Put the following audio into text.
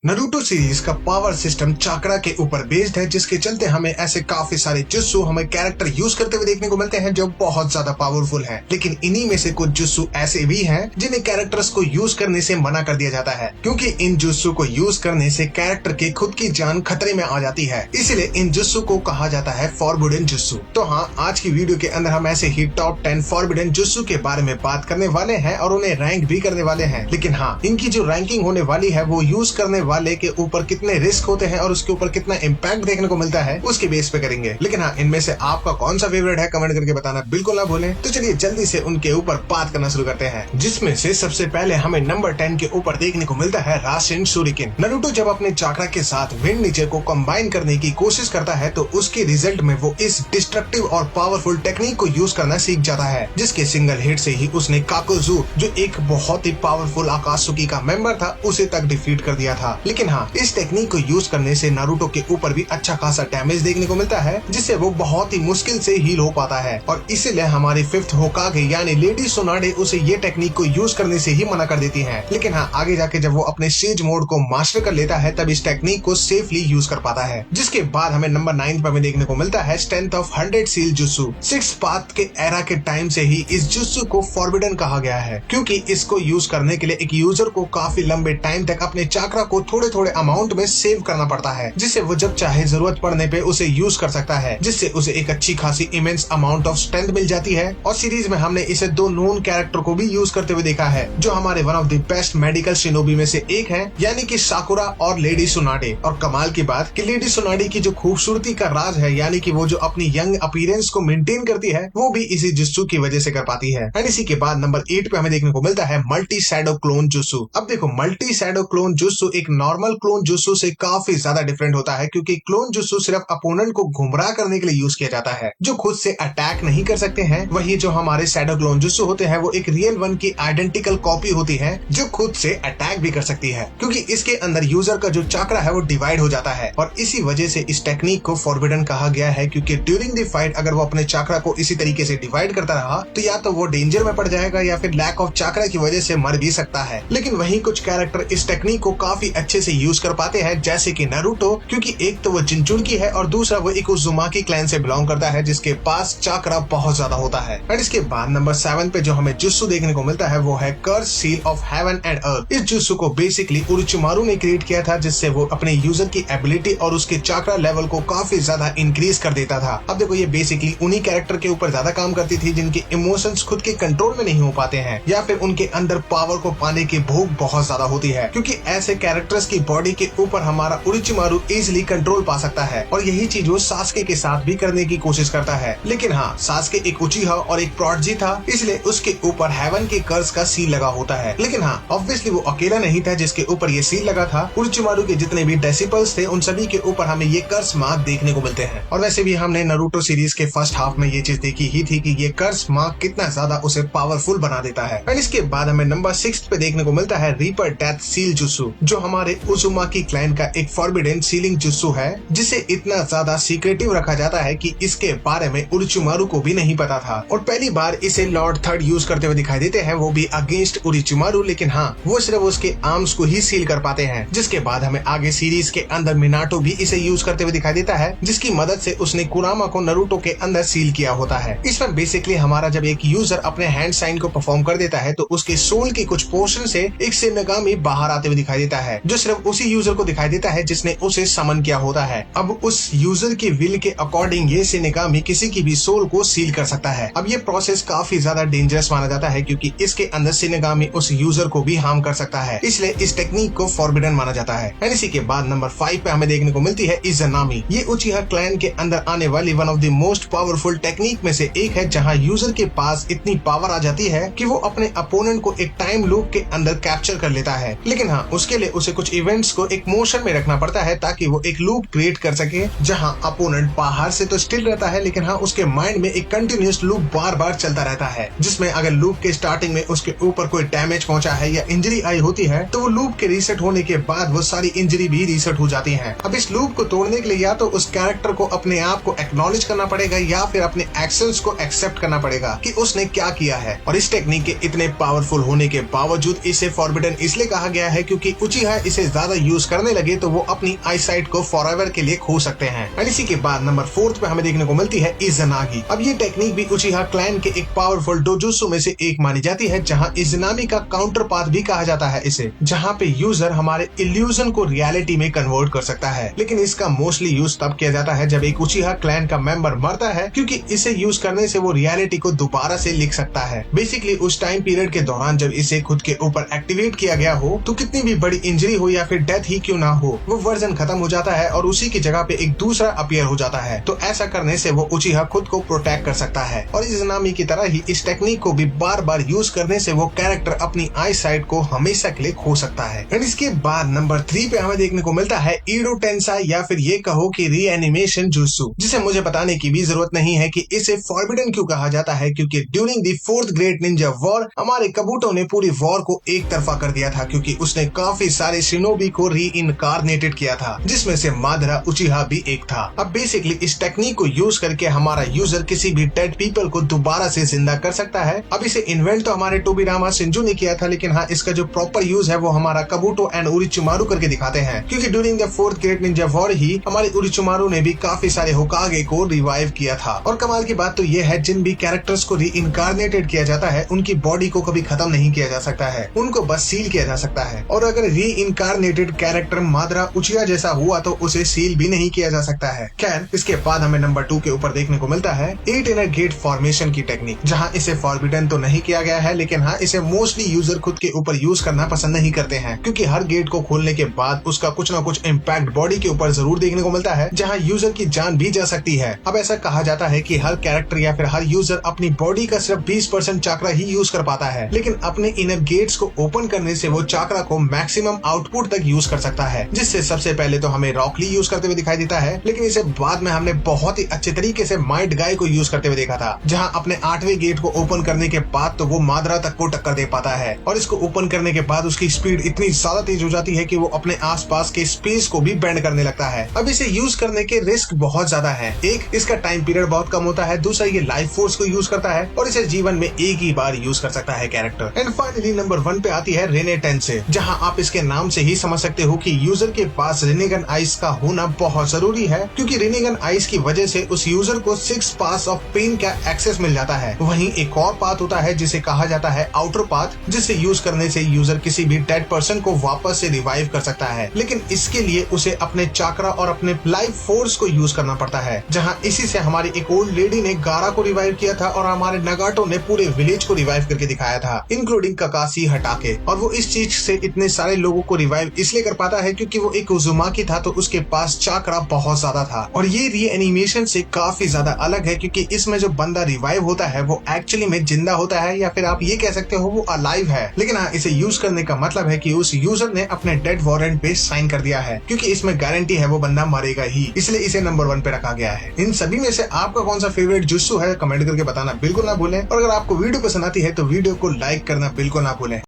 Naruto series का power system chakra के ऊपर बेस्ड है, जिसके चलते हमें ऐसे काफी सारे जुत्सु हमें कैरेक्टर यूज करते हुए देखने को मिलते हैं जो बहुत ज्यादा पावरफुल हैं। लेकिन इन्हीं में से कुछ जुत्सु ऐसे भी हैं जिन्हें कैरेक्टर्स को यूज करने से मना कर दिया जाता है, क्योंकि इन जुत्सु को यूज करने से कैरेक्टर की खुद की जान खतरे में आ जाती है। इसीलिए इन जुत्सु को कहा जाता है फॉरबिडन जुत्सु। तो हाँ, आज की वीडियो के अंदर हम ऐसे ही टॉप 10 फॉरबिडन जुत्सु के बारे में बात करने वाले हैं और उन्हें रैंक भी करने वाले हैं। लेकिन हाँ, इनकी जो रैंकिंग होने वाली है वो यूज करने वाले के ऊपर कितने रिस्क होते हैं और उसके ऊपर कितना इम्पैक्ट देखने को मिलता है उसके बेस पे करेंगे। लेकिन हाँ, इनमें से आपका कौन सा फेवरेट है कमेंट करके बताना बिल्कुल ना भूलें। तो चलिए जल्दी से उनके ऊपर बात करना शुरू करते हैं, जिसमें से सबसे पहले हमें नंबर 10 के ऊपर देखने को मिलता है राशिन शूरिकेन। नारुतो जब अपने चाक्रा के साथ विंड नीचे को कंबाइन करने की कोशिश करता है तो उसके रिजल्ट में वो इस डिस्ट्रक्टिव और पावरफुल टेक्निक को यूज करना सीख जाता है, जिसके सिंगल हिट से ही उसने काकुजू, जो एक बहुत ही पावरफुल आकात्सुकी का मेंबर था, उसे तक डिफीट कर दिया था। लेकिन हाँ, इस टेक्निक को यूज करने से नारुतो के ऊपर भी अच्छा खासा डैमेज देखने को मिलता है, जिससे वो बहुत ही मुश्किल से हील हो पाता है। और इसीलिए हमारी 5th होकागे यानी लेडी सोनाडे उसे ये टेक्निक को यूज करने से ही मना कर देती है। लेकिन हाँ, आगे जाके जब वो अपने सेज मोड को मास्टर कर लेता है तब इस टेक्निक को सेफली यूज कर पाता है। जिसके बाद हमें नंबर 9 पर देखने को मिलता है strength of 100 seal jutsu. 6th path के एरा के टाइम से ही इस जुत्सु को फॉरबिडन कहा गया है, क्योंकि इसको यूज करने के लिए एक यूजर को काफी लंबे टाइम तक अपने चाक्रा को थोड़े थोड़े अमाउंट में सेव करना पड़ता है, जिससे वो जब चाहे जरूरत पड़ने पे उसे यूज कर सकता है, जिससे उसे एक अच्छी खासी इमेंस अमाउंट ऑफ स्ट्रेंथ मिल जाती है। और सीरीज में हमने इसे 2 नोन कैरेक्टर को भी यूज करते हुए देखा है, जो हमारे one of the best medical shinobi में से एक है, यानी कि साकुरा और लेडी सोनाडे। और कमाल की बात कि लेडी सोनाडे की जो खूबसूरती का राज है, यानी कि वो जो अपनी यंग अपीयरेंस को मेंटेन करती है, वो भी इसी जुत्सु की वजह से कर पाती है। एंड इसी के बाद नंबर 8 पे हमें देखने को मिलता है मल्टी शैडो क्लोन जुत्सु। अब देखो, मल्टी शैडो क्लोन जुत्सु एक नॉर्मल क्लोन जुत्सु से काफी ज्यादा डिफरेंट होता है, क्योंकि क्लोन जुत्सु सिर्फ अपोनेंट को गुमराह करने के लिए यूज किया जाता है, जो खुद से अटैक नहीं कर सकते हैं। वही जो हमारे शैडो क्लोन जुत्सु होते हैं वो एक रियल वन की आइडेंटिकल कॉपी होती है, जो खुद से अटैक भी कर सकती है, क्योंकि इसके अंदर यूजर का जो चाक्रा है वो डिवाइड हो जाता है। और इसी वजह से इस टेक्निक को फॉरबिडन कहा गया है, क्योंकि ड्यूरिंग द फाइट अगर वो अपने चाक्रा को इसी तरीके से डिवाइड करता रहा तो या तो वो डेंजर में पड़ जाएगा या फिर लैक ऑफ चाक्रा की वजह से मर भी सकता है। लेकिन वही कुछ कैरेक्टर इस टेक्निक को काफी अच्छे से यूज कर पाते हैं, जैसे कि नारुतो, क्योंकि एक तो वो जिनचुनकी है और दूसरा वो एक उज़ुमाकी क्लैन से बिलोंग करता है, जिसके पास चाक्रा बहुत ज्यादा होता है। और इसके बाद नंबर 7 पे जो हमें जुत्सु देखने को मिलता है वो है curse seal of heaven and earth. इस जुत्सु को बेसिकली उरोचिमारू ने क्रिएट किया था, जिससे वो अपने यूजर की एबिलिटी और उसके चाक्रा लेवल को काफी ज्यादा इंक्रीज कर देता था। अब देखो, ये बेसिकली उन्हीं कैरेक्टर के ऊपर ज्यादा काम करती थी जिनके इमोशंस खुद के कंट्रोल में नहीं हो पाते हैं, या फिर उनके अंदर पावर को पाने की भूख बहुत ज्यादा होती है, क्योंकि ऐसे कैरेक्टर्स की बॉडी के ऊपर हमारा उरोचिमारू इजिली कंट्रोल पा सकता है। और यही चीज वो सास्के के साथ भी करने की कोशिश करता है। लेकिन हाँ, सास्के एक उचिहा और एक प्रोडजी था, इसलिए उसके ऊपर हेवन के कर्स का सील लगा होता है। लेकिन हाँ, ऑब्वियसली वो अकेला नहीं था जिसके ऊपर ये सील लगा था। उरोचिमारू के जितने भी डिसिपल्स थे उन सभी के ऊपर हमें ये कर्स मार्क देखने को मिलते हैं। और वैसे भी हमने नारुतो सीरीज के फर्स्ट हाफ में ये चीज देखी ही थी कि ये कर्स मार्क कितना ज्यादा उसे पावरफुल बना देता है। और इसके बाद हमें नंबर 6 पे देखने को मिलता है रीपर डेथ सील जुत्सु, जो हमारे उज़ुमाकी क्लैन का एक फॉरबिडन सीलिंग जुत्सु है, जिसे इतना ज्यादा सीक्रेटिव रखा जाता है कि इसके बारे में उरोचिमारू को भी नहीं पता था। और पहली बार इसे लॉर्ड थर्ड यूज करते हुए दिखाई देते हैं, वो भी अगेंस्ट उरोचिमारू। लेकिन हाँ, वो सिर्फ उसके आर्म्स को ही सील कर पाते हैं। जिसके बाद हमें आगे सीरीज के अंदर मिनाटो भी इसे यूज करते हुए दिखाई देता है, जिसकी मदद से उसने कुरामा को नारुतो के अंदर सील किया होता है। इसमें बेसिकली हमारा जब एक यूजर अपने हैंड साइन को परफॉर्म कर देता है तो उसके सोल के कुछ पोर्शन से एक शिनगामी बाहर आते हुए दिखाई देता है, जो सिर्फ उसी यूजर को दिखाई देता है जिसने उसे समन किया होता है। अब उस यूजर के विल के अकॉर्डिंग ये शिनगामी किसी की भी सोल को सील कर सकता है। अब ये प्रोसेस काफी ज्यादा डेंजरस माना जाता है, क्योंकि इसके अंदर शिनगामी उस यूजर को भी हार्म कर सकता है, इसलिए इस टेक्निक को फॉरबिडन माना जाता है। एंड इसी के बाद नंबर 5 पे हमें देखने को मिलती है इज़नामी। ये उचिहा क्लैन के अंदर आने वाली one of the most powerful technique में से एक है, जहाँ यूजर के पास इतनी पावर आ जाती है कि वो अपने अपोनेंट को एक टाइम लूप के अंदर कैप्चर कर लेता है। लेकिन हाँ, उसके लिए उसे कुछ इवेंट्स को एक मोशन में रखना पड़ता है ताकि वो एक लूप क्रिएट कर सके, जहां अपोनेंट बाहर से तो स्टिल रहता है, लेकिन हाँ, उसके माइंड में एक कंटिन्यूअस लूप बार बार चलता रहता है, जिसमें अगर लूप के स्टार्टिंग में उसके ऊपर कोई डैमेज पहुंचा है या इंजरी आई होती है तो वो लूप के रीसेट होने के बाद वो सारी इंजरी भी रीसेट हो जाती है। अब इस लूप को तोड़ने के लिए या तो उस कैरेक्टर को अपने आप को एक्नॉलेज करना पड़ेगा या फिर अपने एक्शंस को एक्सेप्ट करना पड़ेगा कि उसने क्या किया है। और इस टेक्निक के इतने पावरफुल होने के बावजूद इसे फॉरबिडन इसलिए कहा गया है क्योंकि उचिहा इसे ज्यादा यूज करने लगे तो वो अपनी आई साइट को फॉरएवर के लिए खो सकते हैं। और इसी के बाद नंबर 4 पे हमें देखने को मिलती है इज़नागी। अब ये टेक्निक भी उचिहा क्लैन के एक पावरफुल डोजुत्सु में से एक मानी जाती है, जहाँ इज़नामी का काउंटर पाथ भी कहा जाता है इसे, जहाँ पे यूजर हमारे इल्यूजन को रियलिटी में कन्वर्ट कर सकता है। लेकिन इसका मोस्टली यूज तब किया जाता है जब एक उचिहा क्लैन का मेंबर मरता है, क्योंकि इसे यूज करने से वो रियलिटी को दोबारा से लिख सकता है। बेसिकली उस टाइम पीरियड के दौरान जब इसे खुद के ऊपर एक्टिवेट किया गया हो तो कितनी भी बड़ी इंजरी हो या फिर डेथ ही क्यों ना हो, वो वर्जन खत्म हो जाता है और उसी की जगह पे एक दूसरा अपीयर हो जाता है। तो ऐसा करने से वो उचिहा खुद को प्रोटेक्ट कर सकता है। और इज़नामी की तरह ही इस टेक्निक को भी बार बार यूज करने से वो कैरेक्टर अपनी आई साइट को हमेशा के लिए खो सकता है। एंड इसके बाद नंबर 3 पे हमें देखने को मिलता है ईडो टेंसाई, या फिर ये कहो कि रीएनिमेशन जुत्सु, जिसे मुझे बताने की भी जरूरत नहीं है कि इसे फॉरबिडन क्यों कहा जाता है, क्योंकि during the 4th great ninja war हमारे कबूटो ने पूरी वॉर को एक तरफा कर दिया था, क्योंकि उसने काफी सारे शिनोबी को रीइनकार्नेटेड किया था, जिसमें से मादरा उचिहा भी एक था। अब बेसिकली इस टेक्निक को यूज करके हमारा यूजर किसी भी डेड पीपल को दोबारा से जिंदा कर सकता है। अब इसे इन्वेंट तो हमारे टोबिरामा शिंजू ने किया था, लेकिन हाँ, इसका जो प्रॉपर यूज है वो हमारा कबूटो एंड उरिचुमारू करके दिखाते हैं, क्योंकि during the 4th great ninja war ही हमारे उरिचुमारू ने भी काफी सारे होकागे को रिवाइव किया था। और कमाल की बात तो ये है, जिन भी कैरेक्टर्स को रीइनकार्नेटेड किया जाता है उनकी बॉडी को कभी खत्म नहीं किया जा सकता है, उनको बस सील किया जा सकता है। और अगर रीइनकार्नेटेड कैरेक्टर मादरा उचिहा जैसा हुआ तो उसे सील भी नहीं किया जा सकता है। खैर, इसके बाद हमें नंबर 2 के ऊपर देखने को मिलता है 8 इनर गेट फॉर्मेशन की टेक्निक, जहाँ इसे फॉरबिडन तो नहीं किया गया है, लेकिन हाँ, इसे मोस्टली यूजर खुद के ऊपर यूज करना पसंद नहीं करते हैं, क्योंकि हर गेट को खोलने के बाद उसका कुछ ना कुछ इम्पैक्ट बॉडी के ऊपर जरूर देखने को मिलता है, जहाँ यूजर की जान भी जा सकती है। अब ऐसा कहा जाता है कि हर कैरेक्टर या फिर हर यूजर अपनी बॉडी का सिर्फ 20% चाकरा ही यूज कर पाता है, लेकिन अपने इनर गेट्स को ओपन करने से वो चाकरा को मैक्सिमम आउटपुट तक यूज कर सकता है, जिससे सबसे पहले तो हमें रॉकली यूज करते हुए दिखाई देता है, लेकिन इसे बाद में हमने बहुत ही अच्छे तरीके से माइट गाय को यूज करते हुए देखा था, जहाँ अपने 8वें गेट को ओपन करने के बाद तो वो मादरा तक को टक्कर दे पाता है। और इसको ओपन करने के बाद उसकी स्पीड इतनी ज्यादा तेज हो जाती है कि वो अपने आसपास के स्पेस को भी बेंड करने लगता है। अब इसे यूज करने के रिस्क बहुत ज्यादा है। एक, इसका टाइम पीरियड बहुत कम होता है, दूसरा ये लाइफ फोर्स को यूज करता है और इसे जीवन में एक ही बार यूज कर सकता है कैरेक्टर। एंड फाइनली नंबर 1 पे आती है रेने टेंसे, जहां आप इसके नाम से ही समझ सकते हो कि यूजर के पास रेनेगन आइस का होना बहुत जरूरी है, क्योंकि रेनेगन आइस की वजह से उस यूजर को 6 पास ऑफ पेन का एक्सेस मिल जाता है। वहीं एक और पाथ होता है जिसे कहा जाता है आउटर पाथ, जिसे यूज करने से यूजर किसी भी डेड पर्सन को वापस से रिवाइव कर सकता है, लेकिन इसके लिए उसे अपने चाकरा और अपने लाइफ फोर्स को यूज करना पड़ता है, जहां इसी से हमारी एक ओल्ड लेडी ने गारा को रिवाइव किया था और हमारे नगाटो ने पूरे विलेज को रिवाइव करके दिखाया था, इंक्लूडिंग ककाशी हटाके। और वो इस चीज से इतने सारे लोगों को रिवाइव इसलिए कर पाता है क्योंकि वो एक उजुमाकी था, तो उसके पास चाकरा बहुत ज्यादा था। और ये रीएनिमेशन से काफी ज्यादा अलग है, क्योंकि इसमें जो बंदा रिवाइव होता है वो एक्चुअली में जिंदा होता है, या फिर आप ये कह सकते हो वो अलाइव है। लेकिन हाँ, इसे यूज करने का मतलब है कि उस यूजर ने अपने डेड वारंट पे साइन कर दिया है, क्योंकि इसमें गारंटी है वो बंदा मरेगा ही, इसलिए इसे नंबर 1 पे रखा गया है। इन सभी में से आपका कौन सा फेवरेट जुत्सु है, कमेंट करके बताना बिल्कुल ना भूलें। और अगर आपको वीडियो पसंद आती है तो वीडियो को लाइक करना बिल्कुल ना भूलें।